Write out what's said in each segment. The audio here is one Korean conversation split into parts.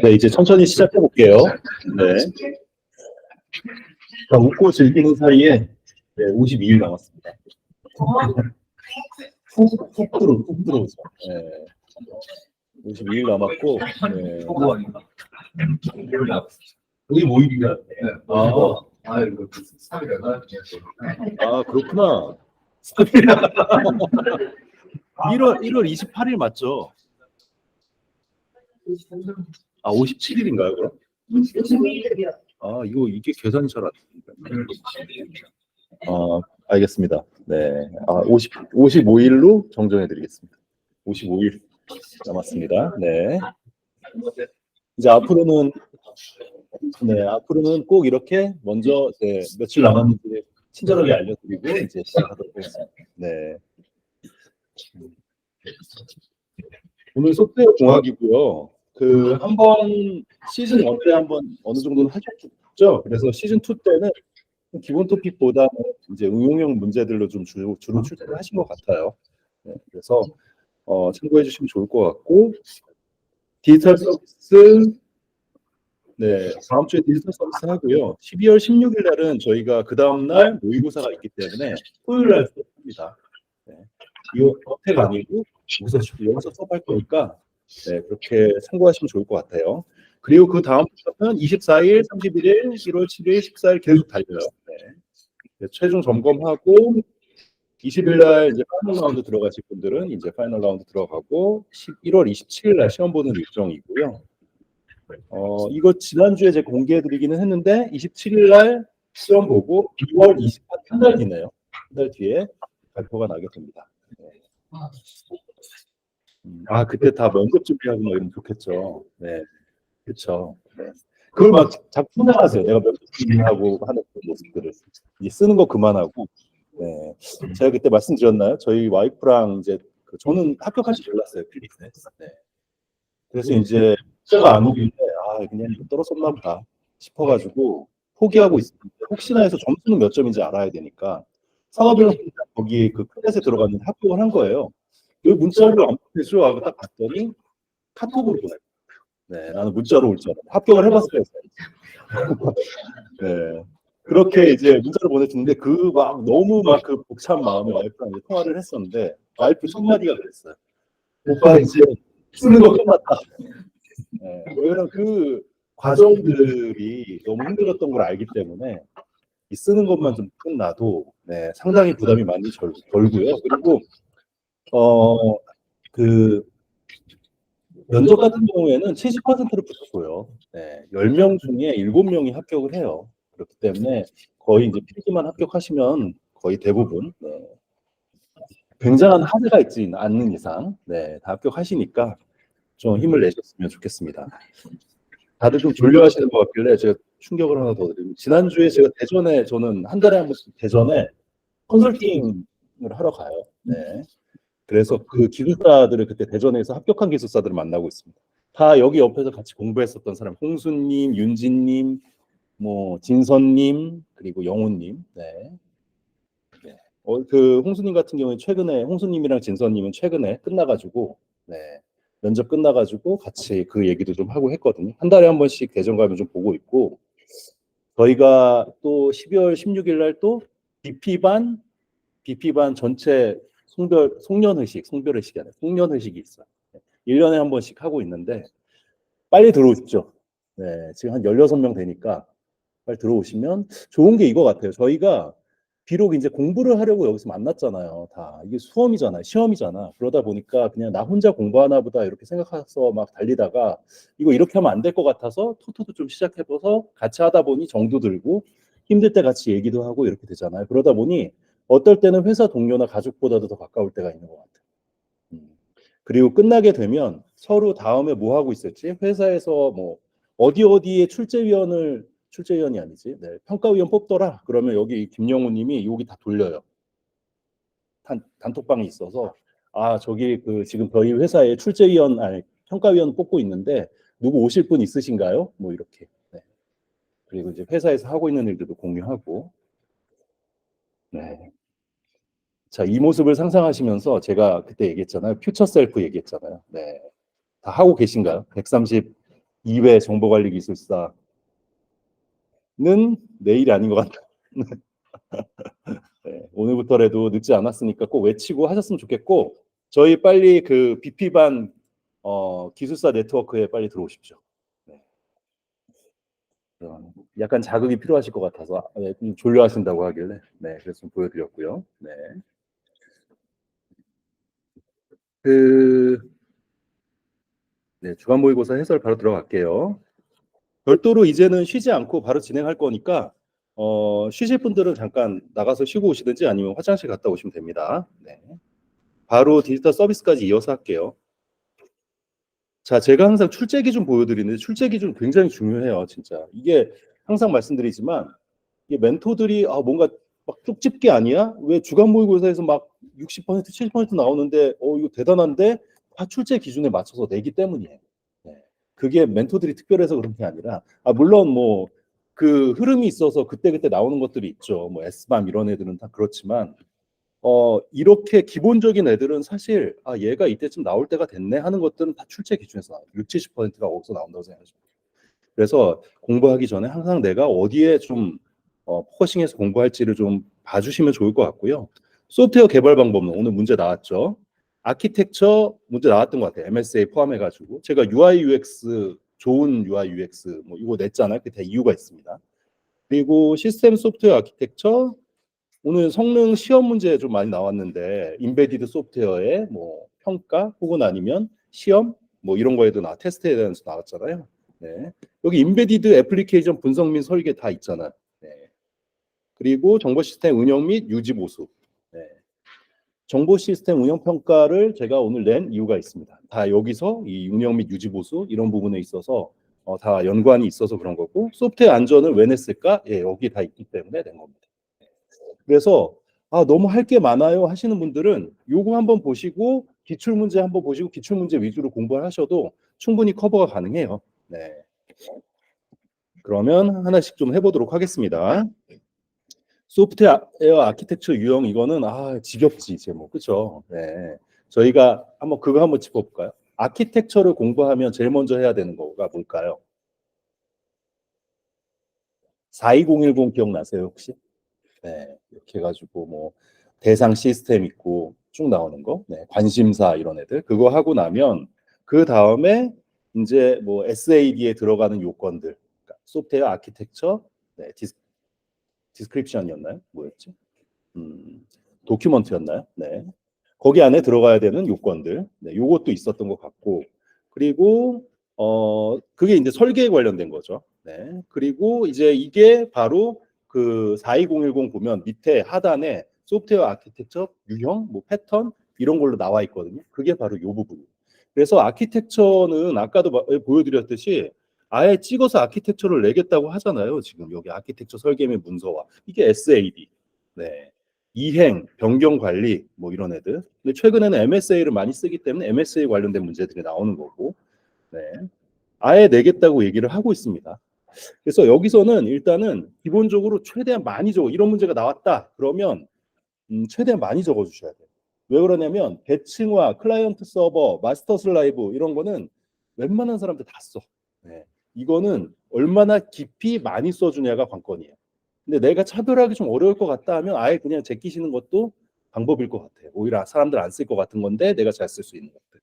네, 이제 천천히 시작해 볼게요. 네. 자, 웃고 즐기는 사이에 네, 52일 남았습니다. 훅 들어오죠. 네. 52일 남았고, 네. 우리 모임이가 그렇구나. 1월 28일 맞죠? 57일인가요, 그럼? 52일이요. 이게 계산이 잘 안 됩니다. 알겠습니다. 네. 55일로 정정해 드리겠습니다. 55일 남았습니다. 네. 이제 앞으로는 꼭 이렇게 먼저 며칠 남았는지 친절하게 알려드리고 이제 시작하도록 하겠습니다. 네. 오늘 소프트웨어 공학이고요. 한번 시즌 1 때 한번 어느 정도는 하셨죠. 그래서 시즌 2 때는 기본 토픽보다 이제 응용형 문제들로 좀 주로 출제를 하신 것 같아요. 네, 그래서 참고해 주시면 좋을 것 같고, 디지털 서비스, 네, 다음 주에 디지털 서비스 하고요. 12월 16일 날은 저희가 그 다음 날 모의고사가 있기 때문에 토요일 날 수업합니다. 네, 이거 어택 아니고 여기서 수업할 거니까 네, 그렇게 참고하시면 좋을 것 같아요. 그리고 그 다음 주는 24일, 31일, 1월 7일, 14일 계속 달려요. 네, 최종 점검하고 20일 날 이제 파이널 라운드 들어가실 분들은 이제 파이널 라운드 들어가고 1월 27일 날 시험 보는 일정이고요. 이거 지난주에 제가 공개해드리기는 했는데 27일 날 시험 보고 2월 28일 한 달 뒤네요. 한 달 뒤에 발표가 나게 됩니다. 네. 그때 다 면접 준비하고 뭐 이러면 좋겠죠. 네, 그렇죠. 네. 그걸 막 자꾸 생각하세요. 내가 면접 준비하고 하는 그 모습들을 이제 쓰는 거 그만하고. 네, 제가 그때 말씀드렸나요? 저희 와이프랑 이제 저는 합격할 줄 몰랐어요, 필리핀에. 네. 그래서 이제 제가 안 오길래 그냥 떨어졌나 보다 싶어가지고 포기하고 있었는데 혹시나 해서 점수는 몇 점인지 알아야 되니까 상업이랑 거기 그 클래스에 들어갔는데 합격을 한 거예요. 여기 문자로 안 보내줘 하고 딱 봤더니 카톡으로 보내요. 네, 나는 문자로 올 줄 알았는데 합격을 해봤어요. 네, 그렇게 이제 문자를 보내줬는데 너무 그 벅찬 마음에 와이프랑 이제 통화를 했었는데 와이프 첫 마디가 그랬어요. 오빠 이제 쓰는 거 끝났다. 네, 왜냐면 그 과정들이 너무 힘들었던 걸 알기 때문에 이 쓰는 것만 좀 끝나도 네, 상당히 부담이 많이 덜고요. 그리고 그 면접 같은 경우에는 70%를 붙었고요. 네, 10명 중에 7명이 합격을 해요. 그렇기 때문에 거의 이제 필기만 합격하시면 거의 대부분 굉장한 하드가 있지 않는 이상 다 합격하시니까 좀 힘을 내셨으면 좋겠습니다. 다들 좀 졸려하시는 것 같길래 제가 충격을 하나 더 드립니다. 지난주에 제가 저는 한 달에 한 번씩 대전에 컨설팅을 하러 가요. 네. 그래서 그 기술사들을 그때 대전에서 합격한 기술사들을 만나고 있습니다. 다 여기 옆에서 같이 공부했었던 사람, 홍수님, 윤진님, 뭐 진선님, 그리고 영호님. 네. 그 홍수님 같은 경우에 홍수님이랑 진선님은 최근에 끝나가지고 면접 끝나가지고 같이 그 얘기도 좀 하고 했거든요. 한 달에 한 번씩 대전 가면 좀 보고 있고, 저희가 또 12월 16일 날 또 BP반 전체 송년회식이 아니라 송년회식이 있어요. 1년에 한 번씩 하고 있는데 빨리 들어오십시오. 네, 지금 한 16명 되니까 빨리 들어오시면 좋은 게 이거 같아요. 저희가 비록 이제 공부를 하려고 여기서 만났잖아요. 다 이게 수험이잖아요. 시험이잖아. 그러다 보니까 그냥 나 혼자 공부하나 보다 이렇게 생각해서 막 달리다가 이거 이렇게 하면 안 될 것 같아서 토토도 좀 시작해봐서 같이 하다 보니 정도 들고 힘들 때 같이 얘기도 하고 이렇게 되잖아요. 그러다 보니 어떨 때는 회사 동료나 가족보다도 더 가까울 때가 있는 것 같아요. 그리고 끝나게 되면 서로 다음에 뭐 하고 있었지? 회사에서 뭐 어디에 출제위원이 아니지. 네, 평가위원 뽑더라. 그러면 여기 김영우님이 여기 다 돌려요. 단톡방이 있어서 저기 지금 저희 회사에 평가위원 뽑고 있는데 누구 오실 분 있으신가요? 뭐 이렇게. 네. 그리고 이제 회사에서 하고 있는 일들도 공유하고. 네. 자, 이 모습을 상상하시면서 제가 그때 얘기했잖아요. 퓨처 셀프 얘기했잖아요. 네. 다 하고 계신가요? 132회 정보관리기술사는 내일이 아닌 것 같아요. 네, 오늘부터라도 늦지 않았으니까 꼭 외치고 하셨으면 좋겠고, 저희 빨리 그 BP반 기술사 네트워크에 빨리 들어오십시오. 네. 약간 자극이 필요하실 것 같아서 좀 졸려하신다고 하길래 그래서 좀 보여드렸고요. 그 주간 모의고사 해설 바로 들어갈게요. 별도로 이제는 쉬지 않고 바로 진행할 거니까 쉬실 분들은 잠깐 나가서 쉬고 오시든지 아니면 화장실 갔다 오시면 됩니다. 네. 바로 디지털 서비스까지 이어서 할게요. 자, 제가 항상 출제 기준 보여드리는데 출제 기준 굉장히 중요해요, 진짜. 이게 항상 말씀드리지만 이게 멘토들이 뭔가 막 쪽집 게 아니야? 왜 주간 모의고사에서 막 60%, 70% 나오는데 이거 대단한데 다 출제 기준에 맞춰서 내기 때문이에요. 네. 그게 멘토들이 특별해서 그런 게 아니라 물론 뭐 그 흐름이 있어서 그때그때 나오는 것들이 있죠. 뭐 S밤 이런 애들은 다 그렇지만 이렇게 기본적인 애들은 사실 얘가 이때쯤 나올 때가 됐네 하는 것들은 다 출제 기준에서 나와요. 6, 70%가 거기서 나온다고 생각하시면 돼요. 그래서 공부하기 전에 항상 내가 어디에 좀 포커싱해서 공부할지를 좀 봐주시면 좋을 것 같고요. 소프트웨어 개발 방법은 오늘 문제 나왔죠. 아키텍처 문제 나왔던 것 같아요. MSA 포함해가지고 제가 UI UX 좋은 UI UX 뭐 이거 냈잖아요. 그게 이유가 있습니다. 그리고 시스템 소프트웨어 아키텍처 오늘 성능 시험 문제 좀 많이 나왔는데 인베디드 소프트웨어의 뭐 평가 혹은 아니면 시험 뭐 이런 거에도 테스트에 대해서 나왔잖아요. 네. 여기 인베디드 애플리케이션 분석 및 설계 다 있잖아요. 네. 그리고 정보 시스템 운영 및 유지 보수. 네. 정보 시스템 운영 평가를 제가 오늘 낸 이유가 있습니다. 다 여기서 이 운영 및 유지 보수 이런 부분에 있어서 다 연관이 있어서 그런 거고 소프트웨어 안전을 왜 냈을까? 예, 여기 다 있기 때문에 낸 겁니다. 그래서 너무 할 게 많아요 하시는 분들은 요거 한번 보시고 기출 문제 한번 보시고 기출 문제 위주로 공부를 하셔도 충분히 커버가 가능해요. 네. 그러면 하나씩 좀 해보도록 하겠습니다. 소프트웨어 아키텍처 유형 이거는 지겹지 이제 뭐 그렇죠. 네. 저희가 한번 그거 한번 짚어볼까요? 아키텍처를 공부하면 제일 먼저 해야 되는 거가 뭘까요? 42010 기억나세요 혹시? 네, 이렇게 해가지고 뭐 대상 시스템 있고 쭉 나오는 거, 관심사 이런 애들 그거 하고 나면 그 다음에 이제 뭐 SAD에 들어가는 요건들, 그러니까 소프트웨어 아키텍처, 디스크립션이었나요? 뭐였지? 음, 도큐먼트였나요? 네. 거기 안에 들어가야 되는 요건들, 요것도 있었던 것 같고, 그리고 그게 이제 설계에 관련된 거죠. 네. 그리고 이제 이게 바로 그 42010 보면 밑에 하단에 소프트웨어 아키텍처 유형, 뭐 패턴 이런 걸로 나와 있거든요. 그게 바로 요 부분. 그래서 아키텍처는 아까도 보여드렸듯이 아예 찍어서 아키텍처를 내겠다고 하잖아요. 지금 여기 아키텍처 설계 및 문서화 이게 SAD. 네. 이행, 변경 관리 뭐 이런 애들. 근데 최근에는 MSA를 많이 쓰기 때문에 MSA 관련된 문제들이 나오는 거고. 네. 아예 내겠다고 얘기를 하고 있습니다. 그래서 여기서는 일단은 기본적으로 최대한 많이 적어. 이런 문제가 나왔다. 그러면 최대한 많이 적어 주셔야 돼요. 왜 그러냐면 대칭화, 클라이언트 서버, 마스터 슬라이브 이런 거는 웬만한 사람들 다 써. 네. 이거는 얼마나 깊이 많이 써주냐가 관건이에요. 근데 내가 차별하기 좀 어려울 것 같다 하면 아예 그냥 제끼시는 것도 방법일 것 같아요. 오히려 사람들 안 쓸 것 같은 건데 내가 잘 쓸 수 있는 것들.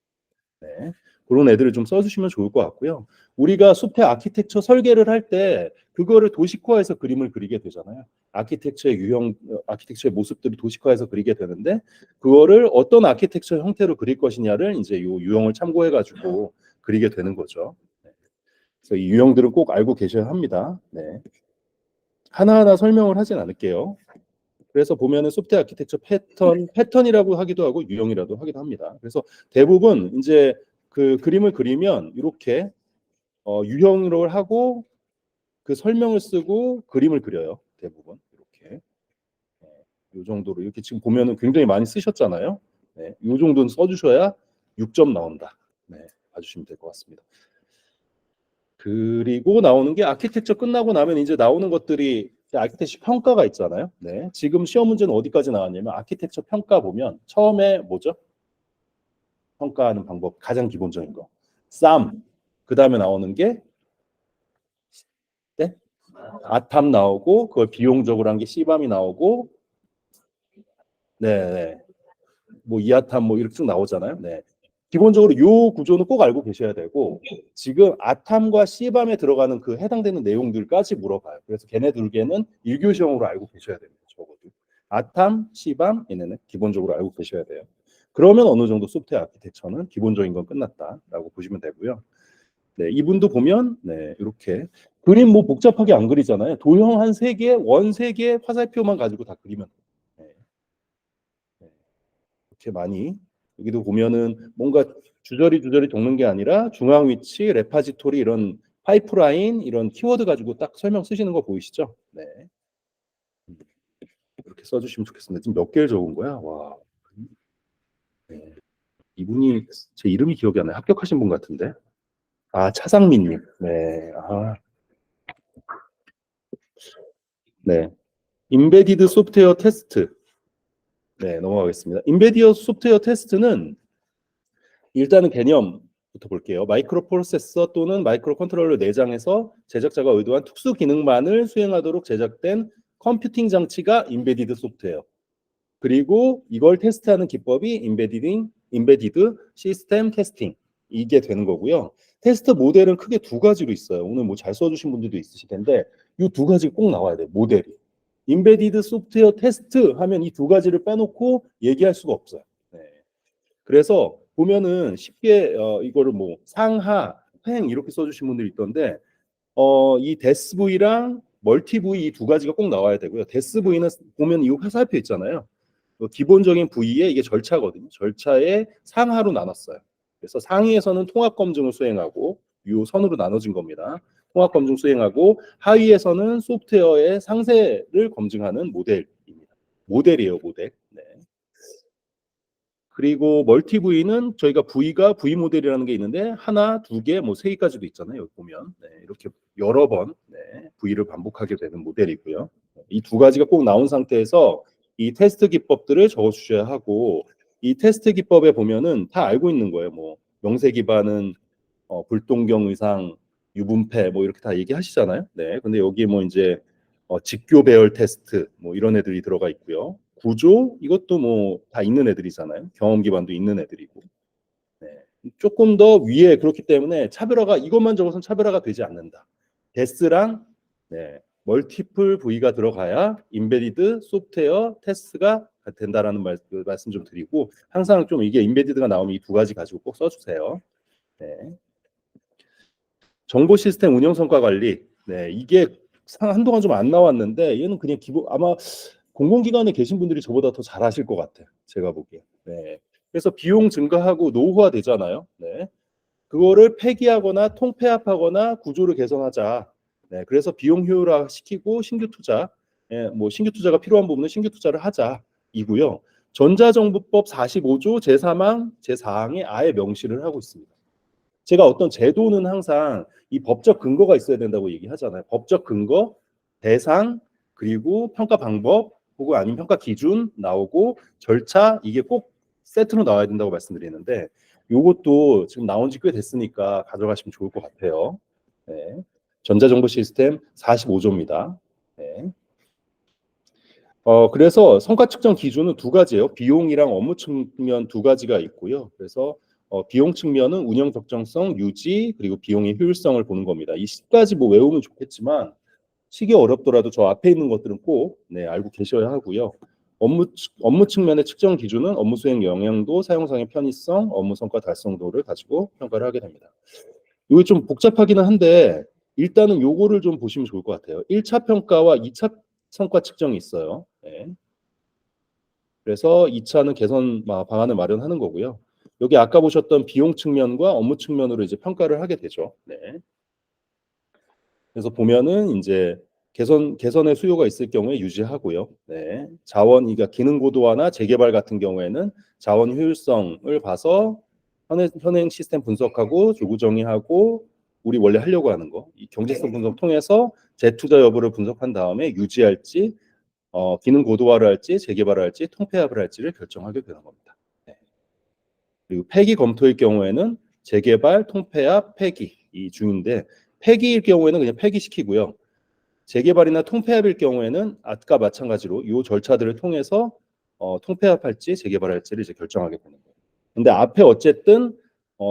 네. 그런 애들을 좀 써주시면 좋을 것 같고요. 우리가 숲의 아키텍처 설계를 할 때 그거를 도식화해서 그림을 그리게 되잖아요. 아키텍처의 유형, 아키텍처의 모습들을 도식화해서 그리게 되는데 그거를 어떤 아키텍처 형태로 그릴 것이냐를 이제 요 유형을 참고해가지고 그리게 되는 거죠. 네. 그래서 이 유형들은 꼭 알고 계셔야 합니다. 네. 하나하나 설명을 하진 않을게요. 그래서 보면은 소프트웨어 아키텍처 패턴이라고 하기도 하고 유형이라도 하기도 합니다. 그래서 대부분 이제 그 그림을 그리면 이렇게 유형으로 하고 그 설명을 쓰고 그림을 그려요. 대부분 이렇게 이 정도로 이렇게 지금 보면은 굉장히 많이 쓰셨잖아요. 네, 이 정도는 써주셔야 6점 나온다. 네, 봐주시면 될 것 같습니다. 그리고 나오는 게 아키텍처 끝나고 나면 이제 나오는 것들이 아키텍처 평가가 있잖아요. 네. 지금 시험 문제는 어디까지 나왔냐면 아키텍처 평가 보면 처음에 뭐죠? 평가하는 방법 가장 기본적인 거. 쌈. 그다음에 나오는 게 네? 아탐 나오고 그걸 비용적으로 한 게 C밤이 나오고 네. 네. 뭐 이아탐 뭐 이렇게 쭉 나오잖아요. 네. 기본적으로 요 구조는 꼭 알고 계셔야 되고 지금 아탐과 C밤에 들어가는 그 해당되는 내용들까지 물어봐요. 그래서 걔네 둘 개는 1교시형으로 알고 계셔야 됩니다. 적어도. 아탐, C밤 얘네는 기본적으로 알고 계셔야 돼요. 그러면 어느 정도 소프트웨어 아키텍처는 기본적인 건 끝났다라고 보시면 되고요. 네, 이분도 보면 네, 이렇게 그림 뭐 복잡하게 안 그리잖아요. 도형 한 3개, 원 3개, 화살표만 가지고 다 그리면 네. 네. 이렇게 많이 여기도 보면은 뭔가 주저리 돕는 게 아니라 중앙 위치, 레파지토리 이런 파이프라인 이런 키워드 가지고 딱 설명 쓰시는 거 보이시죠? 네. 이렇게 써주시면 좋겠습니다. 지금 몇 개를 적은 거야? 와. 네. 이분이 제 이름이 기억이 안 나요. 합격하신 분 같은데. 아, 차상민님. 네. 아, 네. 임베디드 소프트웨어 테스트. 네, 넘어가겠습니다. 임베디드 소프트웨어 테스트는 일단은 개념부터 볼게요. 마이크로 프로세서 또는 마이크로 컨트롤러 내장에서 제작자가 의도한 특수 기능만을 수행하도록 제작된 컴퓨팅 장치가 임베디드 소프트웨어. 그리고 이걸 테스트하는 기법이 임베디드 시스템 테스팅. 이게 되는 거고요. 테스트 모델은 크게 2가지로 있어요. 오늘 뭐 잘 써주신 분들도 있으실 텐데 이 2가지 꼭 나와야 돼요. 모델이. 임베디드 소프트웨어 테스트 하면 이 2가지를 빼놓고 얘기할 수가 없어요. 네. 그래서 보면은 쉽게 이거를 뭐 상하, 횡 이렇게 써주신 분들이 있던데 이 데스 V랑 멀티 V 이 2가지가 꼭 나와야 되고요. 데스 V는 보면 이 화살표 있잖아요. 기본적인 V에 이게 절차거든요. 절차에 상하로 나눴어요. 그래서 상위에서는 통합 검증을 수행하고 이 선으로 나눠진 겁니다. 통합 검증 수행하고 하위에서는 소프트웨어의 상세를 검증하는 모델입니다. 모델이에요, 모델. 네. 그리고 멀티 V는 저희가 V 모델이라는 게 있는데 하나, 2개, 뭐 3개까지도 있잖아요. 여기 보면 네, 이렇게 여러 번 네, V를 반복하게 되는 모델이고요. 이 2가지가 꼭 나온 상태에서 이 테스트 기법들을 적어주셔야 하고 이 테스트 기법에 보면은 다 알고 있는 거예요. 뭐 명세 기반은 불동경 의상, 유분패 뭐 이렇게 다 얘기하시잖아요. 네, 근데 여기 뭐 이제 직교 배열 테스트 뭐 이런 애들이 들어가 있고요. 구조 이것도 뭐 다 있는 애들이잖아요. 경험 기반도 있는 애들이고. 네. 조금 더 위에 그렇기 때문에 차별화가 이것만 적어서는 차별화가 되지 않는다. 데스랑 네, 멀티플 V가 들어가야 임베디드 소프트웨어 테스트가 된다라는 말씀 좀 드리고 항상 좀 이게 임베디드가 나오면 이 2가지 가지고 꼭 써주세요. 네. 정보 시스템 운영 성과 관리. 네, 이게 한동안 좀 안 나왔는데 얘는 그냥 기본 아마 공공기관에 계신 분들이 저보다 더 잘하실 것 같아요. 제가 보기에. 네. 그래서 비용 증가하고 노후화 되잖아요. 네. 그거를 폐기하거나 통폐합하거나 구조를 개선하자. 네. 그래서 비용 효율화 시키고 신규 투자, 뭐 신규 투자가 필요한 부분은 신규 투자를 하자. 이고요. 전자정보법 45조 제3항, 제4항에 아예 명시를 하고 있습니다. 제가 어떤 제도는 항상 이 법적 근거가 있어야 된다고 얘기하잖아요. 법적 근거, 대상, 그리고 평가 방법, 혹은 아니면 평가 기준 나오고 절차 이게 꼭 세트로 나와야 된다고 말씀드리는데 이것도 지금 나온 지 꽤 됐으니까 가져가시면 좋을 것 같아요. 네. 전자정보 시스템 45조입니다. 네. 그래서 성과 측정 기준은 2가지예요. 비용이랑 업무 측면 2가지가 있고요. 그래서 비용 측면은 운영 적정성, 유지, 그리고 비용의 효율성을 보는 겁니다. 이 10가지 뭐 외우면 좋겠지만 시기 어렵더라도 저 앞에 있는 것들은 꼭 네, 알고 계셔야 하고요. 업무 측면의 측정 기준은 업무 수행 영향도, 사용상의 편의성, 업무 성과 달성도를 가지고 평가를 하게 됩니다. 이게 좀 복잡하기는 한데 일단은 요거를 좀 보시면 좋을 것 같아요. 1차 평가와 2차 성과 측정이 있어요. 네. 그래서 2차는 개선 방안을 마련하는 거고요. 여기 아까 보셨던 비용 측면과 업무 측면으로 이제 평가를 하게 되죠. 네. 그래서 보면은 이제 개선의 수요가 있을 경우에 유지하고요. 네. 자원, 그러니까 기능 고도화나 재개발 같은 경우에는 자원 효율성을 봐서 현행 시스템 분석하고 조구 정의하고 우리 원래 하려고 하는 거, 이 경제성 분석 통해서 재투자 여부를 분석한 다음에 유지할지, 기능 고도화를 할지, 재개발을 할지, 통폐합을 할지를 결정하게 되는 겁니다. 네. 그리고 폐기 검토일 경우에는 재개발, 통폐합, 폐기 이 중인데, 폐기일 경우에는 그냥 폐기시키고요. 재개발이나 통폐합일 경우에는 아까 마찬가지로 이 절차들을 통해서 통폐합할지 재개발할지를 이제 결정하게 되는 거예요. 근데 앞에 어쨌든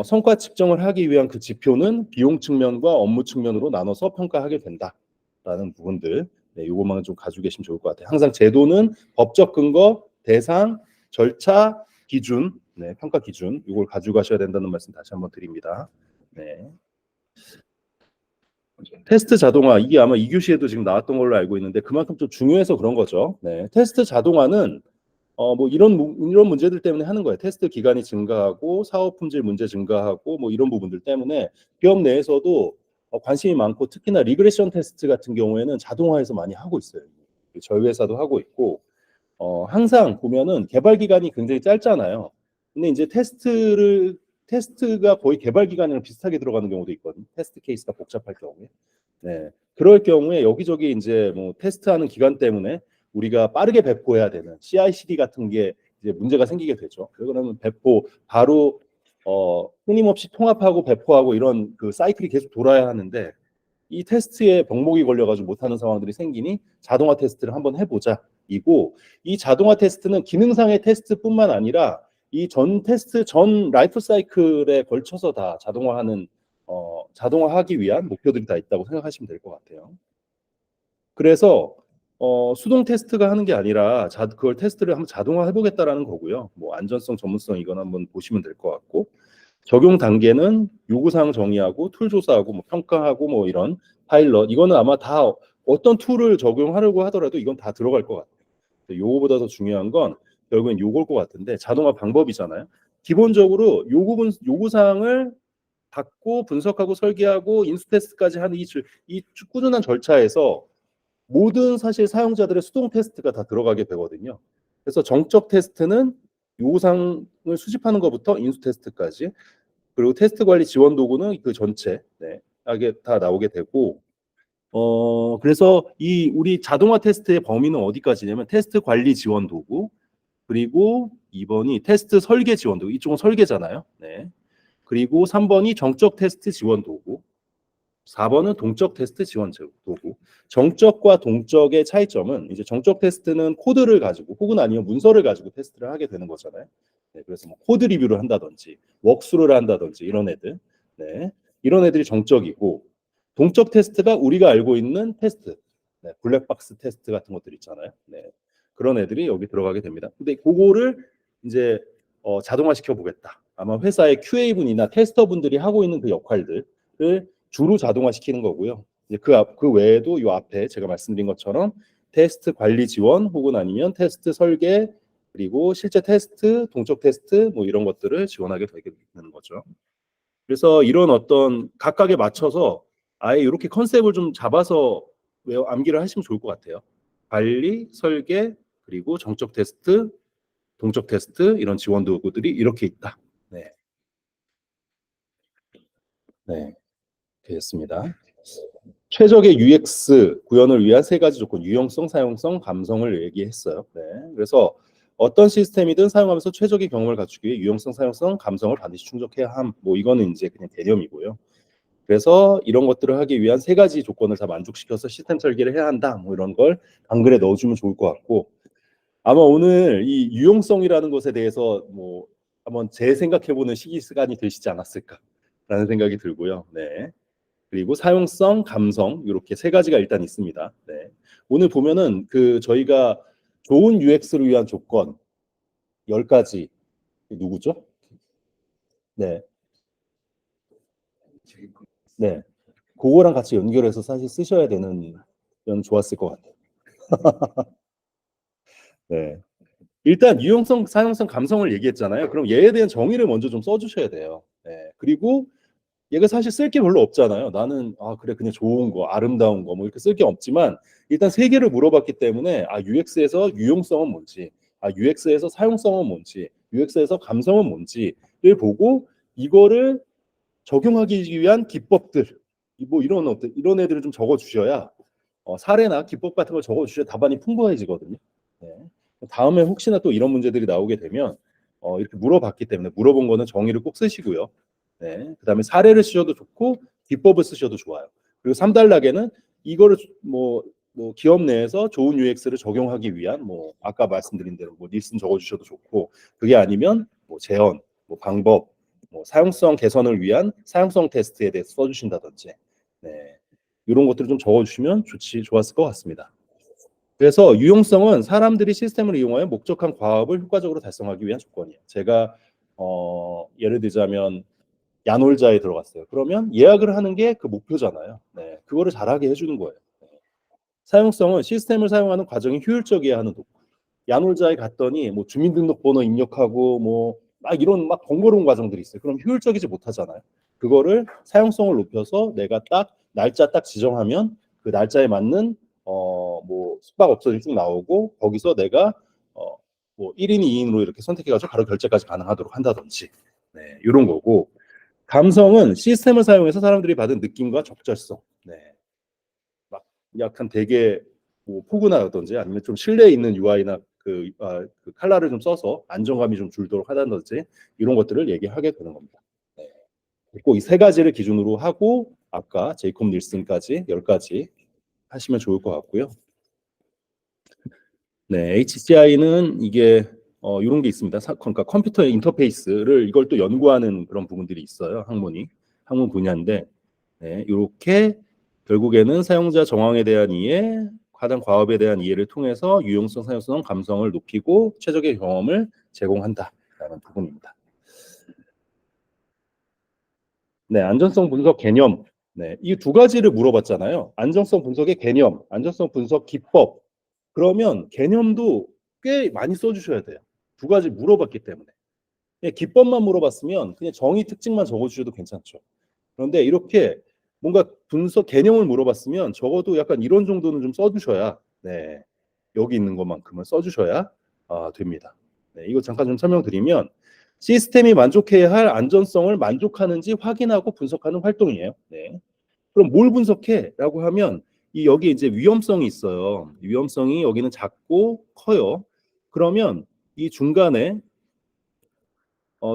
성과 측정을 하기 위한 그 지표는 비용 측면과 업무 측면으로 나눠서 평가하게 된다라는 부분들, 네, 요것만 좀 가지고 계시면 좋을 것 같아요. 항상 제도는 법적 근거, 대상, 절차, 기준, 네, 평가 기준 이걸 가지고 가셔야 된다는 말씀 다시 한번 드립니다. 네. 테스트 자동화 이게 아마 2교시에도 지금 나왔던 걸로 알고 있는데 그만큼 좀 중요해서 그런 거죠. 네. 테스트 자동화는 뭐 이런 문제들 때문에 하는 거예요. 테스트 기간이 증가하고 사업 품질 문제 증가하고 뭐 이런 부분들 때문에 기업 내에서도 관심이 많고 특히나 리그레션 테스트 같은 경우에는 자동화해서 많이 하고 있어요. 저희 회사도 하고 있고 항상 보면은 개발 기간이 굉장히 짧잖아요. 근데 이제 테스트가 거의 개발 기간이랑 비슷하게 들어가는 경우도 있거든요. 테스트 케이스가 복잡할 경우에. 네. 그럴 경우에 여기저기 이제 뭐 테스트하는 기간 때문에 우리가 빠르게 배포해야 되는 CI/CD 같은 게 이제 문제가 생기게 되죠. 그러면 배포 바로 끊임없이 통합하고 배포하고 이런 그 사이클이 계속 돌아야 하는데 이 테스트에 병목이 걸려가지고 못하는 상황들이 생기니 자동화 테스트를 한번 해보자. 이고 이 자동화 테스트는 기능상의 테스트뿐만 아니라 이 전 테스트 전 라이프 사이클에 걸쳐서 다 자동화하기 위한 목표들이 다 있다고 생각하시면 될 것 같아요. 그래서 수동 테스트가 하는 게 아니라 그걸 테스트를 한번 자동화 해보겠다라는 거고요. 뭐 안전성, 전문성 이건 한번 보시면 될 것 같고 적용 단계는 요구사항 정의하고 툴 조사하고 뭐 평가하고 뭐 이런 파일럿 이거는 아마 다 어떤 툴을 적용하려고 하더라도 이건 다 들어갈 것 같아요. 요거보다 더 중요한 건 결국엔 요걸 것 같은데 자동화 방법이잖아요. 기본적으로 요구사항을 받고 분석하고 설계하고 인수테스트까지 하는 이 꾸준한 절차에서 모든 사실 사용자들의 수동 테스트가 다 들어가게 되거든요. 그래서 정적 테스트는 요구사항을 수집하는 것부터 인수테스트까지 그리고 테스트 관리 지원 도구는 그 전체 이게 다 나오게 되고 그래서 우리 자동화 테스트의 범위는 어디까지냐면 테스트 관리 지원 도구 그리고 2번이 테스트 설계 지원 도구 이쪽은 설계잖아요. 네. 그리고 3번이 정적 테스트 지원 도구 4번은 동적 테스트 지원 도구. 정적과 동적의 차이점은 이제 정적 테스트는 코드를 가지고 혹은 아니면 문서를 가지고 테스트를 하게 되는 거잖아요. 네, 그래서 뭐 코드 리뷰를 한다든지 웍스루를 한다든지 이런 애들. 네, 이런 애들이 정적이고 동적 테스트가 우리가 알고 있는 테스트. 네, 블랙박스 테스트 같은 것들 있잖아요. 네, 그런 애들이 여기 들어가게 됩니다. 근데 그거를 이제 자동화시켜 보겠다. 아마 회사의 QA분이나 테스터분들이 하고 있는 그 역할들을 주로 자동화시키는 거고요. 이제 그 외에도 이 앞에 제가 말씀드린 것처럼 테스트 관리 지원 혹은 아니면 테스트 설계 그리고 실제 테스트, 동적 테스트 뭐 이런 것들을 지원하게 되는 거죠. 그래서 이런 어떤 각각에 맞춰서 아예 이렇게 컨셉을 좀 잡아서 암기를 하시면 좋을 것 같아요. 관리, 설계, 그리고 정적 테스트, 동적 테스트 이런 지원 도구들이 이렇게 있다. 네. 네. 되겠습니다. 최적의 UX 구현을 위한 세 가지 조건, 유용성, 사용성, 감성을 얘기했어요. 네. 그래서 어떤 시스템이든 사용하면서 최적의 경험을 갖추기 위해 유용성, 사용성, 감성을 반드시 충족해야 함. 뭐 이거는 이제 그냥 개념이고요. 그래서 이런 것들을 하기 위한 세 가지 조건을 다 만족시켜서 시스템 설계를 해야 한다. 뭐 이런 걸 한글에 넣어주면 좋을 것 같고 아마 오늘 이 유용성이라는 것에 대해서 뭐 한번 재생각해보는 시간이 되시지 않았을까라는 생각이 들고요. 네. 그리고 사용성, 감성 이렇게 세 가지가 일단 있습니다. 네. 오늘 보면은 그 저희가 좋은 UX를 위한 조건 10가지 누구죠? 네. 네. 그거랑 같이 연결해서 사실 쓰셔야 되는 면 좋았을 것 같아요. 네. 일단 유용성, 사용성, 감성을 얘기했잖아요. 그럼 얘에 대한 정의를 먼저 좀 써주셔야 돼요. 네. 그리고 얘가 사실 쓸 게 별로 없잖아요. 나는 그래 그냥 좋은 거, 아름다운 거 뭐 이렇게 쓸 게 없지만 일단 세 개를 물어봤기 때문에 UX에서 유용성은 뭔지, UX에서 사용성은 뭔지, UX에서 감성은 뭔지를 보고 이거를 적용하기 위한 기법들, 뭐 이런 애들을 좀 적어주셔야 사례나 기법 같은 걸 적어주셔야 답안이 풍부해지거든요. 네. 다음에 혹시나 또 이런 문제들이 나오게 되면 이렇게 물어봤기 때문에 물어본 거는 정의를 꼭 쓰시고요. 네. 그다음에 사례를 쓰셔도 좋고 기법을 쓰셔도 좋아요. 그리고 3단락에는 이거를 뭐 기업 내에서 좋은 UX를 적용하기 위한 뭐 아까 말씀드린 대로 뭐 닐슨 적어주셔도 좋고 그게 아니면 뭐 제언, 뭐 방법, 뭐 사용성 개선을 위한 사용성 테스트에 대해서 써주신다든지 네. 이런 것들을 좀 적어주시면 좋았을 것 같습니다. 그래서 유용성은 사람들이 시스템을 이용하여 목적한 과업을 효과적으로 달성하기 위한 조건이에요. 제가 예를 들자면 야놀자에 들어갔어요. 그러면 예약을 하는 게 그 목표잖아요. 네, 그거를 잘하게 해주는 거예요. 네. 사용성은 시스템을 사용하는 과정이 효율적이어야 하는 도구. 야놀자에 갔더니 뭐 주민등록번호 입력하고 뭐 막 이런 막 번거로운 과정들이 있어요. 그럼 효율적이지 못하잖아요. 그거를 사용성을 높여서 내가 딱 날짜 딱 지정하면 그 날짜에 맞는 뭐 숙박업소들이 쭉 나오고 거기서 내가 뭐 1인, 2인으로 이렇게 선택해가지고 바로 결제까지 가능하도록 한다든지 네, 이런 거고 감성은 시스템을 사용해서 사람들이 받은 느낌과 적절성 네, 막 약간 되게 뭐 포근하다든지 아니면 좀 신뢰 있는 UI나 그 컬러를 좀 써서 안정감이 좀 줄도록 하다든지 이런 것들을 얘기하게 되는 겁니다. 네. 꼭 이 세 가지를 기준으로 하고 아까 제이콥 닐슨까지 10가지 하시면 좋을 것 같고요. 네, HCI는 이게 이런 게 있습니다. 그러니까 컴퓨터 인터페이스를 이걸 또 연구하는 그런 부분들이 있어요. 학문 분야인데 네, 이렇게 결국에는 사용자 정황에 대한 이해, 하단 과업에 대한 이해를 통해서 유용성, 사용성, 감성을 높이고 최적의 경험을 제공한다라는 부분입니다. 네, 안전성 분석 개념. 네, 이 두 가지를 물어봤잖아요. 안전성 분석의 개념, 안전성 분석 기법. 그러면 개념도 꽤 많이 써주셔야 돼요. 두 가지 물어봤기 때문에. 그냥 기법만 물어봤으면 그냥 정의 특징만 적어주셔도 괜찮죠. 그런데 이렇게 뭔가 분석 개념을 물어봤으면 적어도 약간 이런 정도는 좀 써주셔야 네, 여기 있는 것만큼은 써주셔야 됩니다. 네, 이거 잠깐 좀 설명드리면 시스템이 만족해야 할 안전성을 만족하는지 확인하고 분석하는 활동이에요. 네. 그럼 뭘 분석해? 라고 하면 여기 이제 위험성이 있어요. 위험성이 여기는 작고 커요. 그러면 이 중간에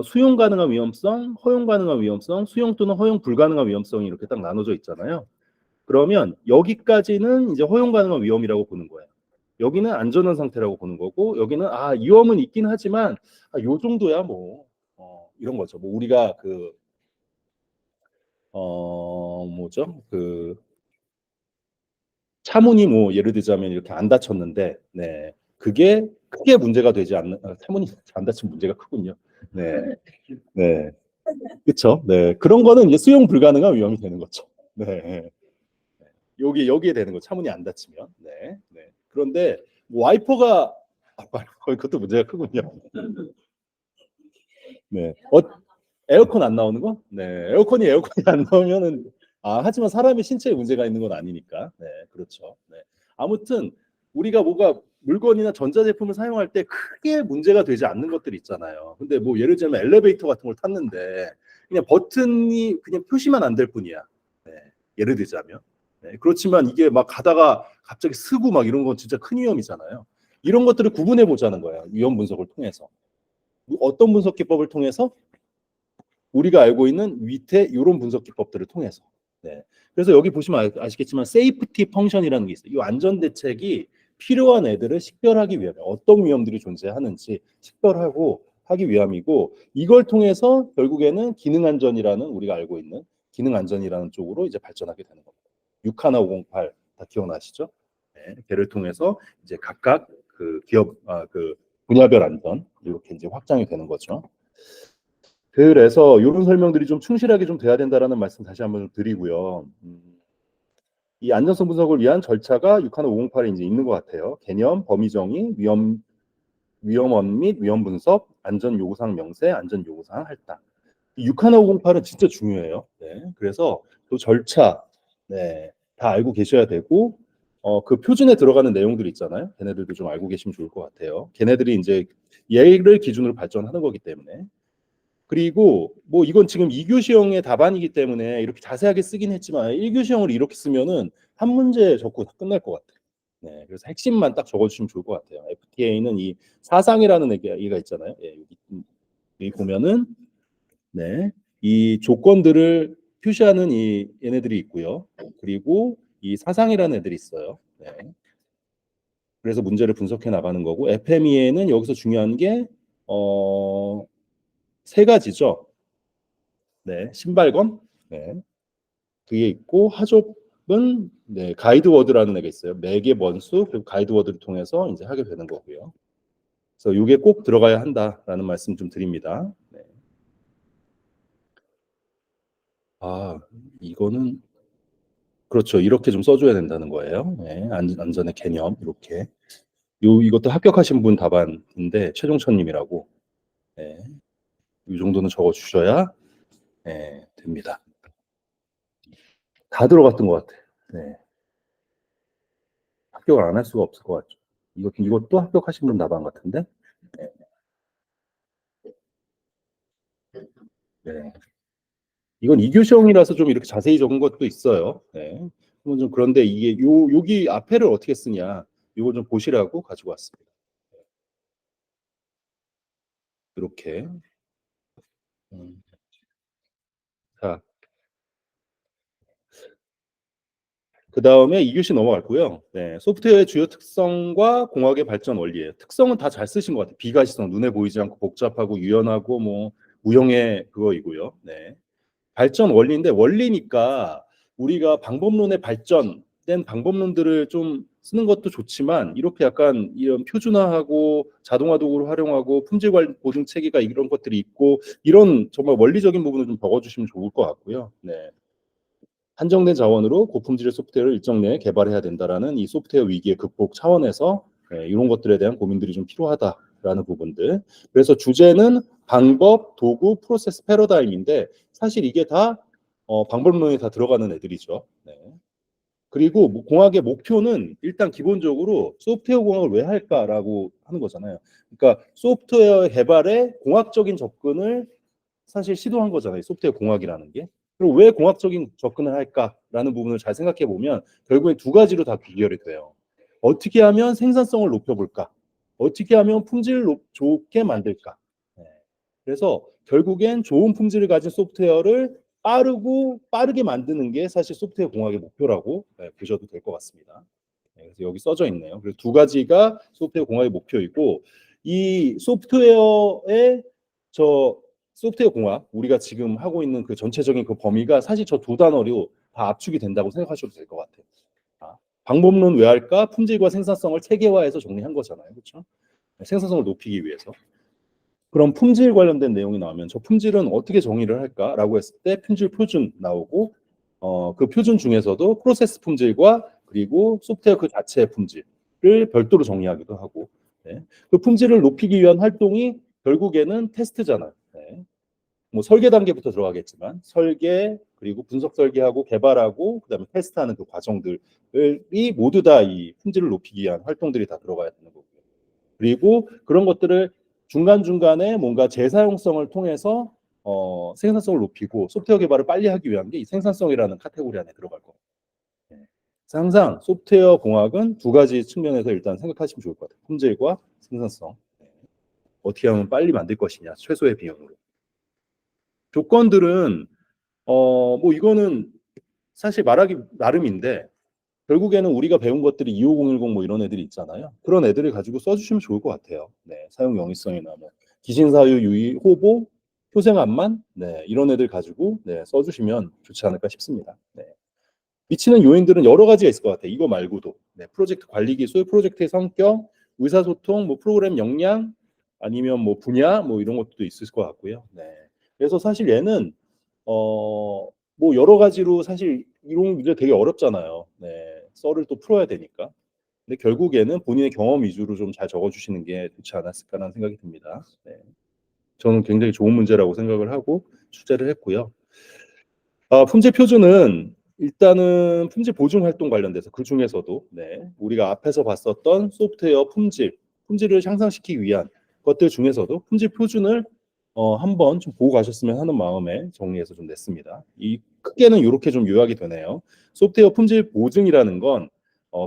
수용 가능한 위험성, 허용 가능한 위험성, 수용 또는 허용 불가능한 위험성이 이렇게 딱 나눠져 있잖아요. 그러면 여기까지는 이제 허용 가능한 위험이라고 보는 거예요. 여기는 안전한 상태라고 보는 거고 여기는 위험은 있긴 하지만 요 정도야 뭐 이런 거죠. 뭐 우리가 뭐죠? 차문이 뭐 예를 들자면 이렇게 안 다쳤는데 네. 그게 크게 문제가 되지 않는 차문이 안 다친 문제가 크군요. 네. 네. 그렇죠. 네. 그런 거는 이제 수용 불가능한 위험이 되는 거죠. 네. 여기에 되는 거 차문이 안 닫히면. 네. 네. 그런데 뭐 와이퍼가 그것도 문제가 크군요. 네. 에어컨 안 나오는 거? 네. 에어컨이 안 나오면은 하지만 사람의 신체에 문제가 있는 건 아니니까. 네. 그렇죠. 네. 아무튼 우리가 뭐가 물건이나 전자제품을 사용할 때 크게 문제가 되지 않는 것들이 있잖아요. 근데 뭐 예를 들면 엘리베이터 같은 걸 탔는데 그냥 버튼이 그냥 표시만 안 될 뿐이야. 네. 예를 들자면. 네. 그렇지만 이게 막 가다가 갑자기 쓰고 막 이런 건 진짜 큰 위험이잖아요. 이런 것들을 구분해 보자는 거예요. 위험 분석을 통해서. 어떤 분석 기법을 통해서? 우리가 알고 있는 밑에 이런 분석 기법들을 통해서. 네. 그래서 여기 보시면 아시겠지만 세이프티 펑션이라는 게 있어요. 이 안전 대책이 필요한 애들을 식별하기 위함에 어떤 위험들이 존재하는지 식별하고 하기 위함이고 이걸 통해서 결국에는 기능 안전이라는 우리가 알고 있는 기능 안전이라는 쪽으로 이제 발전하게 되는 겁니다. 61508 다 기억나시죠? 네. 걔를 통해서 이제 각각 그 기업 그 분야별 안전 이렇게 이제 확장이 되는 거죠. 그래서 이런 설명들이 좀 충실하게 좀 돼야 된다라는 말씀 다시 한번 좀 드리고요. 이 안전성 분석을 위한 절차가 61508에 이제 있는 것 같아요. 개념, 범위 정의, 위험원 및 위험 분석, 안전 요구사항 명세, 안전 요구사항 할당. 61508은 진짜 중요해요. 네. 그래서 그 절차, 네, 다 알고 계셔야 되고, 그 표준에 들어가는 내용들 있잖아요. 걔네들도 좀 알고 계시면 좋을 것 같아요. 걔네들이 이제 얘를 기준으로 발전하는 거기 때문에. 그리고 뭐 이건 지금 2교시형의 답안이기 때문에 이렇게 자세하게 쓰긴 했지만 1교시형을 이렇게 쓰면은 한 문제 적고 다 끝날 것 같아요. 네, 그래서 핵심만 딱 적어주시면 좋을 것 같아요. FTA는 이 사상이라는 얘기가 있잖아요. 예, 여기 보면은 네, 이 조건들을 표시하는 이 얘네들이 있고요. 그리고 이 사상이라는 애들이 있어요. 네. 그래서 문제를 분석해 나가는 거고 FMEA는 여기서 중요한 게 세 가지죠. 네, 신발검, 네, 그게 있고 하좁은 네, 가이드워드라는 애가 있어요. 매개 번수 그리고 가이드워드를 통해서 이제 하게 되는 거고요. 그래서 이게 꼭 들어가야 한다라는 말씀 좀 드립니다. 네. 아, 이거는 그렇죠. 이렇게 좀 써줘야 된다는 거예요. 네, 안전의 개념 이렇게. 이것도 합격하신 분 답안인데 최종천님이라고. 네, 이 정도는 적어주셔야 네, 됩니다. 다 들어갔던 것 같아요. 네. 합격을 안 할 수가 없을 것 같죠. 이것도 합격하신 분 답안 같은데. 네. 네. 이건 이교시형이라서 좀 이렇게 자세히 적은 것도 있어요. 네. 좀 그런데 이게 여기 앞에를 어떻게 쓰냐, 이거 좀 보시라고 가지고 왔습니다. 이렇게. 자, 그 다음에 2교시 넘어갈고요. 네, 소프트웨어의 주요 특성과 공학의 발전 원리예요. 특성은 다 잘 쓰신 것 같아요. 비가시성, 눈에 보이지 않고 복잡하고 유연하고 뭐 무형의 그거이고요. 네. 발전 원리인데 원리니까 우리가 방법론의 발전된 방법론들을 좀 쓰는 것도 좋지만 이렇게 약간 이런 표준화하고 자동화 도구를 활용하고 품질 관리 보증 체계가 이런 것들이 있고 이런 정말 원리적인 부분을 좀 적어주시면 좋을 것 같고요. 네. 한정된 자원으로 고품질의 소프트웨어를 일정 내에 개발해야 된다라는 이 소프트웨어 위기의 극복 차원에서 이런 것들에 대한 고민들이 좀 필요하다라는 부분들. 그래서 주제는 방법, 도구, 프로세스 패러다임인데 사실 이게 다 방법론에 다 들어가는 애들이죠. 네. 그리고 공학의 목표는 일단 기본적으로 소프트웨어 공학을 왜 할까라고 하는 거잖아요. 그러니까 소프트웨어 개발에 공학적인 접근을 사실 시도한 거잖아요. 소프트웨어 공학이라는 게. 그리고 왜 공학적인 접근을 할까라는 부분을 잘 생각해 보면 결국엔 두 가지로 다 귀결이 돼요. 어떻게 하면 생산성을 높여볼까? 어떻게 하면 품질을 좋게 만들까? 네. 그래서 결국엔 좋은 품질을 가진 소프트웨어를 빠르게 만드는 게 사실 소프트웨어 공학의 목표라고 보셔도 될 것 같습니다. 네, 그래서 여기 써져 있네요. 그래서 두 가지가 소프트웨어 공학의 목표이고 이 소프트웨어의 저 소프트웨어 공학 우리가 지금 하고 있는 그 전체적인 그 범위가 사실 저 두 단어로 다 압축이 된다고 생각하셔도 될 것 같아요. 아, 방법론 왜 할까? 품질과 생산성을 체계화해서 정리한 거잖아요. 그렇죠? 생산성을 높이기 위해서. 그럼 품질 관련된 내용이 나오면 저 품질은 어떻게 정의를 할까라고 했을 때 품질 표준 나오고 그 표준 중에서도 프로세스 품질과 그리고 소프트웨어 그 자체의 품질을 별도로 정의하기도 하고 네. 그 품질을 높이기 위한 활동이 결국에는 테스트잖아요. 네. 뭐 설계 단계부터 들어가겠지만 설계 그리고 분석 설계하고 개발하고 그다음에 테스트하는 그 과정들이 모두 다 이 품질을 높이기 위한 활동들이 다 들어가야 되는 거고요. 그리고 그런 것들을 중간중간에 뭔가 재사용성을 통해서 생산성을 높이고 소프트웨어 개발을 빨리 하기 위한 게 이 생산성이라는 카테고리 안에 들어갈 겁니다. 네. 그래서 항상 소프트웨어 공학은 두 가지 측면에서 일단 생각하시면 좋을 것 같아요. 품질과 생산성. 네. 어떻게 하면 빨리 만들 것이냐, 최소의 비용으로. 조건들은 뭐 이거는 사실 말하기 나름인데 결국에는 우리가 배운 것들이 25010 뭐 이런 애들이 있잖아요. 그런 애들을 가지고 써주시면 좋을 것 같아요. 네, 사용 용이성이나 뭐 기신사유 유의 호보 효생암만 네, 이런 애들 가지고 네, 써주시면 좋지 않을까 싶습니다. 네. 미치는 요인들은 여러 가지가 있을 것 같아요. 이거 말고도 네, 프로젝트 관리 기술, 프로젝트의 성격, 의사소통, 뭐 프로그램 역량 아니면 뭐 분야 뭐 이런 것도 있을 것 같고요. 네. 그래서 사실 얘는 뭐 여러 가지로 사실 이런 문제 되게 어렵잖아요. 네. 썰을 또 풀어야 되니까. 근데 결국에는 본인의 경험 위주로 좀 잘 적어주시는 게 좋지 않았을까라는 생각이 듭니다. 네. 저는 굉장히 좋은 문제라고 생각을 하고 출제를 했고요. 품질 표준은 일단은 품질 보증 활동 관련돼서 그 중에서도 네, 우리가 앞에서 봤었던 소프트웨어 품질을 향상시키기 위한 것들 중에서도 품질 표준을 한번 좀 보고 가셨으면 하는 마음에 정리해서 좀 냈습니다. 이 크게는 이렇게 좀 요약이 되네요. 소프트웨어 품질 보증이라는 건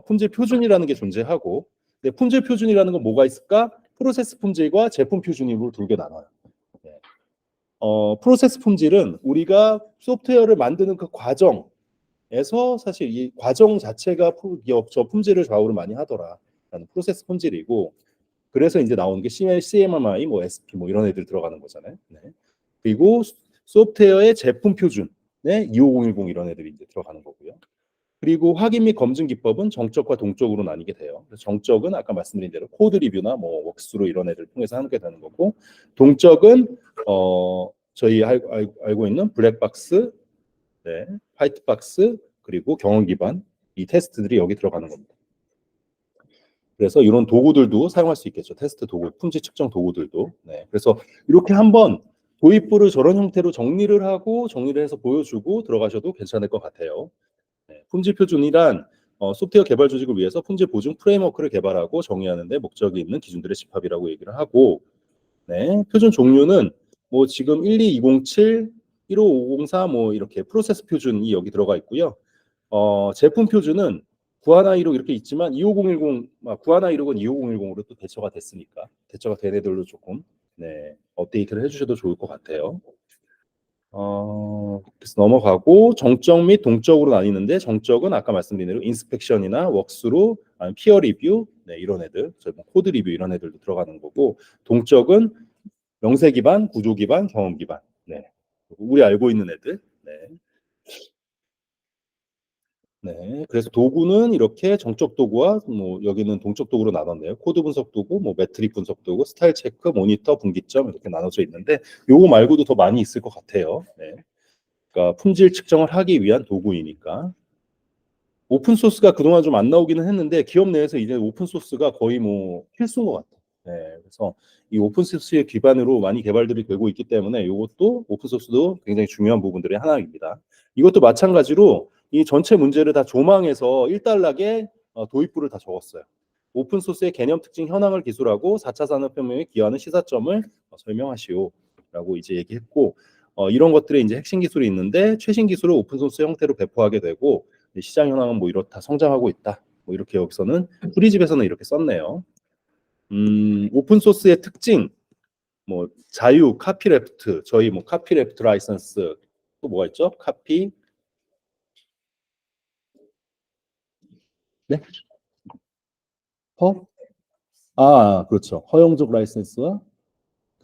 품질 표준이라는 게 존재하고, 근데 품질 표준이라는 건 뭐가 있을까? 프로세스 품질과 제품 표준으로 두 개 나눠요. 네. 프로세스 품질은 우리가 소프트웨어를 만드는 그 과정에서 사실 이 과정 자체가 저 품질을 좌우를 많이 하더라라는 프로세스 품질이고, 그래서 이제 나오는 게 CMMI, 뭐 SP 뭐 이런 애들 들어가는 거잖아요. 네. 그리고 소프트웨어의 제품 표준에 25010 이런 애들이 이제 들어가는 거고요. 그리고 확인 및 검증 기법은 정적과 동적으로 나뉘게 돼요. 그래서 정적은 아까 말씀드린 대로 코드 리뷰나 뭐 웍스루 이런 애들 통해서 하게 되는 거고, 동적은 저희 알고 있는 블랙박스, 네, 화이트박스, 그리고 경험 기반 이 테스트들이 여기 들어가는 겁니다. 그래서 이런 도구들도 사용할 수 있겠죠. 테스트 도구, 품질 측정 도구들도. 네. 그래서 이렇게 한번 도입부를 저런 형태로 정리를 하고 정리를 해서 보여주고 들어가셔도 괜찮을 것 같아요. 네. 품질 표준이란 소프트웨어 개발 조직을 위해서 품질 보증 프레임워크를 개발하고 정의하는 데 목적이 있는 기준들의 집합이라고 얘기를 하고, 네. 표준 종류는 뭐 지금 12207, 15504 뭐 이렇게 프로세스 표준이 여기 들어가 있고요. 제품 표준은 9116 이렇게 있지만 25010, 9116은 25010으로 또 대처가 됐으니까 대처가 된 애들로 조금 네, 업데이트를 해주셔도 좋을 것 같아요. 그래서 넘어가고 정적 및 동적으로 나뉘는데, 정적은 아까 말씀드린 대로 인스펙션이나 웍스루, 피어 리뷰, 네, 이런 애들, 코드 리뷰 이런 애들도 들어가는 거고, 동적은 명세 기반, 구조 기반, 경험 기반, 네, 우리 알고 있는 애들. 네. 네, 그래서 도구는 이렇게 정적 도구와 뭐 여기는 동적 도구로 나눴네요. 코드 분석 도구, 뭐 매트릭 분석 도구, 스타일 체크, 모니터, 분기점 이렇게 나눠져 있는데, 요거 말고도 더 많이 있을 것 같아요. 네. 그러니까 품질 측정을 하기 위한 도구이니까. 오픈 소스가 그동안 좀 안 나오기는 했는데 기업 내에서 이제 오픈 소스가 거의 뭐 필수인 것 같아요. 네, 그래서 이 오픈 소스의 기반으로 많이 개발들이 되고 있기 때문에 이것도 오픈 소스도 굉장히 중요한 부분들의 하나입니다. 이것도 마찬가지로 이 전체 문제를 다 조망해서 일단락에 도입부를 다 적었어요. 오픈 소스의 개념 특징 현황을 기술하고 4차 산업혁명에 기여하는 시사점을 설명하시오라고 이제 얘기했고, 이런 것들의 이제 핵심 기술이 있는데 최신 기술을 오픈 소스 형태로 배포하게 되고, 시장 현황은 뭐 이렇다, 성장하고 있다. 뭐 이렇게 여기서는 프리집에서는 이렇게 썼네요. 오픈 소스의 특징, 뭐 자유, 카피레프트, 저희 뭐 카피레프트 라이선스, 또 뭐가 있죠? 카피, 네, 그렇죠. 허용적 라이선스와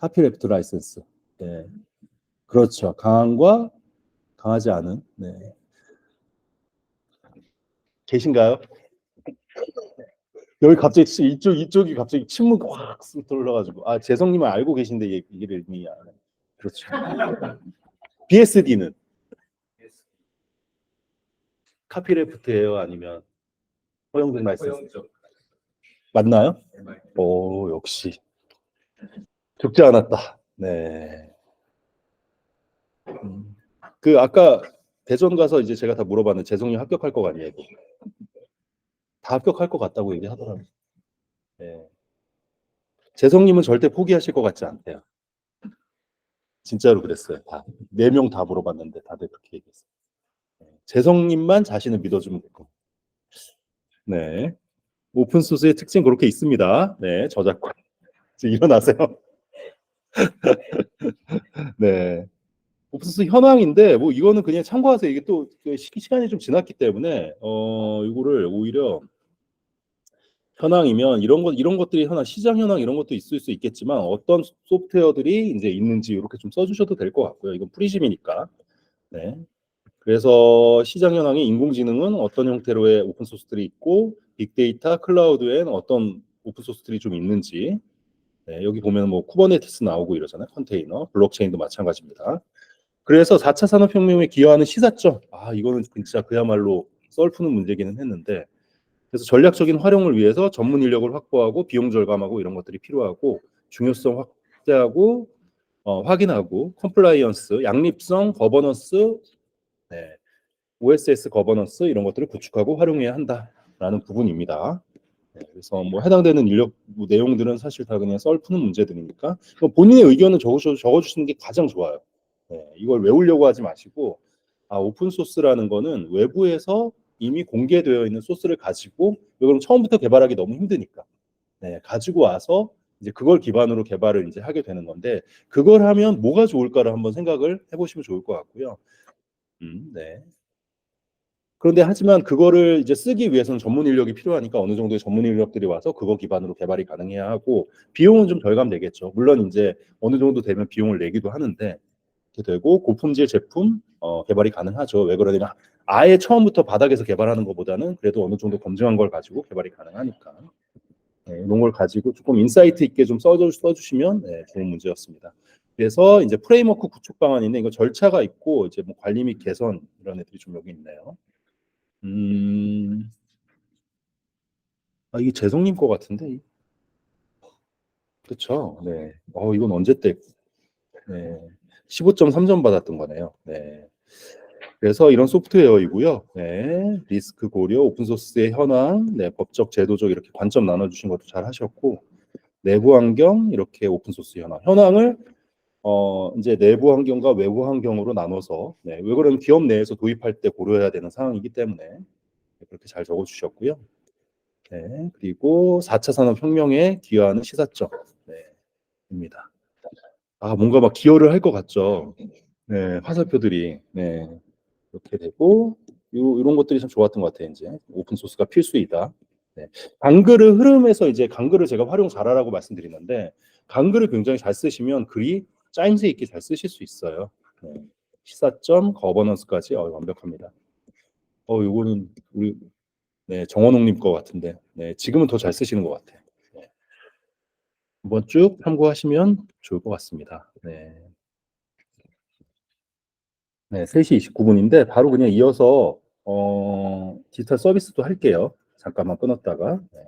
카피레프트 라이선스. 네, 그렇죠. 강함과 강하지 않은. 네. 계신가요? 여기 갑자기 이쪽이 갑자기 침묵 확 돌려가지고, 재성님은 알고 계신데 얘기를 이미 안 해. 그렇죠. BSD는 카피레프트예요, 아니면 허용된 라이선스? 맞나요? 오, 역시 적지 않았다. 네. 그 아까 대전 가서 이제 제가 다 물어봤는데 재성님 합격할 거 아니에요? 다 합격할 것 같다고 얘기하더라고요. 네. 재성님은 절대 포기하실 것 같지 않대요. 진짜로 그랬어요. 다. 4명 다 물어봤는데 다들 그렇게 얘기했어요. 네. 재성님만 자신을 믿어주면 되고. 네. 오픈소스의 특징 그렇게 있습니다. 네. 저작권. 일어나세요. 네. 오픈소스 현황인데 뭐 이거는 그냥 참고하세요. 이게 또 시간이 좀 지났기 때문에 이거를 오히려 현황이면 이런 것들이 현황, 시장 현황 이런 것도 있을 수 있겠지만 어떤 소프트웨어들이 이제 있는지 이렇게 좀 써주셔도 될 것 같고요. 이건 프리즘이니까. 네. 그래서 시장 현황이 인공지능은 어떤 형태로의 오픈 소스들이 있고, 빅데이터, 클라우드에는 어떤 오픈 소스들이 좀 있는지. 네, 여기 보면 뭐 쿠버네티스 나오고 이러잖아요. 컨테이너, 블록체인도 마찬가지입니다. 그래서 4차 산업혁명에 기여하는 시사점. 이거는 진짜 그야말로 썰 푸는 문제기는 했는데, 그래서 전략적인 활용을 위해서 전문 인력을 확보하고 비용 절감하고 이런 것들이 필요하고, 중요성 확대하고 확인하고 컴플라이언스, 양립성, 거버넌스, 네, OSS 거버넌스 이런 것들을 구축하고 활용해야 한다라는 부분입니다. 네, 그래서 뭐 해당되는 인력 뭐 내용들은 사실 다 그냥 썰 푸는 문제들이니까 본인의 의견을 적어주시는 게 가장 좋아요. 네, 이걸 외우려고 하지 마시고 오픈 소스라는 거는 외부에서 이미 공개되어 있는 소스를 가지고 이걸 처음부터 개발하기 너무 힘드니까 네, 가지고 와서 이제 그걸 기반으로 개발을 이제 하게 되는 건데 그걸 하면 뭐가 좋을까를 한번 생각을 해보시면 좋을 것 같고요. 네. 그런데 하지만 그거를 이제 쓰기 위해서는 전문 인력이 필요하니까 어느 정도의 전문 인력들이 와서 그거 기반으로 개발이 가능해야 하고 비용은 좀 절감되겠죠. 물론 이제 어느 정도 되면 비용을 내기도 하는데 이렇게 되고 고품질 제품 개발이 가능하죠. 왜 그러냐면 아예 처음부터 바닥에서 개발하는 것보다는 그래도 어느 정도 검증한 걸 가지고 개발이 가능하니까 네, 이런 걸 가지고 조금 인사이트 있게 좀 써주시면 네, 좋은 문제였습니다. 그래서 이제 프레임워크 구축 방안인데 이거 절차가 있고 이제 뭐 관리 및 개선 이런 애들이 좀 여기 있네요. 음, 이게 재성님 거 같은데. 그렇죠. 네. 이건 언제 때? 네. 15.3점 받았던 거네요. 네. 그래서 이런 소프트웨어이고요. 네. 리스크 고려, 오픈소스의 현황, 네. 법적, 제도적 이렇게 관점 나눠주신 것도 잘 하셨고, 내부 환경 이렇게 오픈소스 현황. 현황을 이제 내부 환경과 외부 환경으로 나눠서 네. 왜 그러면 기업 내에서 도입할 때 고려해야 되는 상황이기 때문에 그렇게 잘 적어주셨고요. 네, 그리고 4차 산업혁명에 기여하는 시사점. 네, 입니다. 뭔가 막 기여를 할 것 같죠. 네, 화살표들이. 네, 이렇게 되고, 이런 것들이 참 좋았던 것 같아요, 이제. 오픈소스가 필수이다. 네. 강글의 흐름에서 이제 강글을 제가 활용 잘하라고 말씀드리는데, 강글을 굉장히 잘 쓰시면 글이 짜임새 있게 잘 쓰실 수 있어요. 네. 시사점, 거버넌스까지 완벽합니다. 요거는 우리 네, 정원홍님 거 같은데, 네, 지금은 더 잘 쓰시는 것 같아요. 네. 한번 쭉 참고하시면 좋을 것 같습니다. 네. 네, 3시 29분인데 바로 그냥 이어서 디지털 서비스도 할게요. 잠깐만 끊었다가. 네.